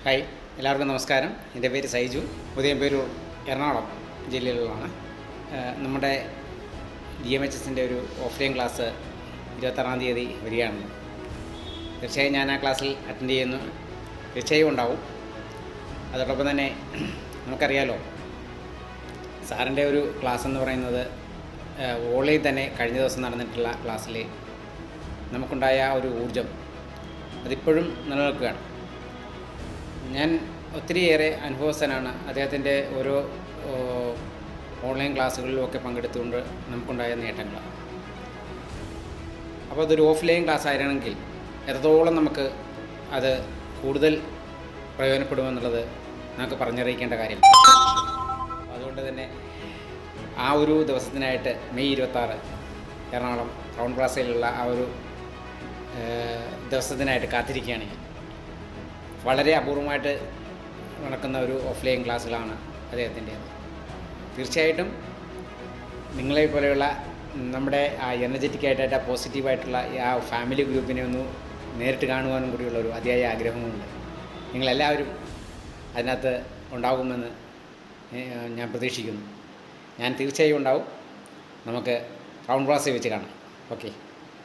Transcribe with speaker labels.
Speaker 1: Hi, എല്ലാവർക്കും നമസ്കാരം. എൻ്റെ പേര് സൈജു. ഉദയംപേരൂർ, എറണാകുളം ജില്ലയിലുള്ളതാണ്. നമ്മുടെ DMHSൻ്റെ ഒരു ഓഫ്ലൈൻ ക്ലാസ് 26-ാം തീയതി വരികയാണ്. തീർച്ചയായും ഞാൻ ആ ക്ലാസ്സിൽ അറ്റൻഡ് ചെയ്യുന്നു. തീർച്ചയായും ഉണ്ടാവും. അതോടൊപ്പം തന്നെ നമുക്കറിയാലോ, സാറിൻ്റെ ഒരു ക്ലാസ് എന്ന് പറയുന്നത് ഓൺലൈൻ തന്നെ കഴിഞ്ഞ ദിവസം നടന്നിട്ടുള്ള ക്ലാസ്സിൽ നമുക്കുണ്ടായ ആ ഒരു ഊർജം അതിപ്പോഴും നിലനിൽക്കുകയാണ്. ഞാൻ ഒത്തിരിയേറെ അനുഭവസ്ഥനാണ്. അദ്ദേഹത്തിൻ്റെ ഓരോ ഓൺലൈൻ ക്ലാസ്സുകളിലുമൊക്കെ പങ്കെടുത്തുകൊണ്ട് നമുക്കുണ്ടായ നേട്ടങ്ങൾ. അപ്പോൾ അതൊരു ഓഫ്ലൈൻ ക്ലാസ് ആയിരുന്നെങ്കിൽ എത്രത്തോളം നമുക്ക് അത് കൂടുതൽ പ്രയോജനപ്പെടുമെന്നുള്ളത് നമുക്ക് പറഞ്ഞറിയിക്കേണ്ട കാര്യം. അതുകൊണ്ട് തന്നെ ആ ഒരു ദിവസത്തിനായിട്ട് മെയ് 26 എറണാകുളം ടൗൺ പ്ലാസയിലുള്ള ആ ഒരു ദിവസത്തിനായിട്ട് കാത്തിരിക്കുകയാണ് ഞാൻ. വളരെ അപൂർവമായിട്ട് നടക്കുന്ന ഒരു ഓഫ്ലൈൻ ക്ലാസ്സുകളാണ് അദ്ദേഹത്തിൻ്റേത്. തീർച്ചയായിട്ടും നിങ്ങളെ പോലെയുള്ള നമ്മുടെ ആ എനർജറ്റിക് ആയിട്ട് പോസിറ്റീവായിട്ടുള്ള ആ ഫാമിലി ഗ്രൂപ്പിനെ ഒന്ന് നേരിട്ട് കാണുവാനും കൂടിയുള്ളൊരു അതിയായ ആഗ്രഹമുണ്ട്. നിങ്ങളെല്ലാവരും അതിനകത്ത് ഉണ്ടാകുമെന്ന് ഞാൻ പ്രതീക്ഷിക്കുന്നു. ഞാൻ തീർച്ചയായും ഉണ്ടാവും. നമുക്ക് ടൗൺ പ്ലാസയിൽ വെച്ച് കാണാം. ഓക്കെ.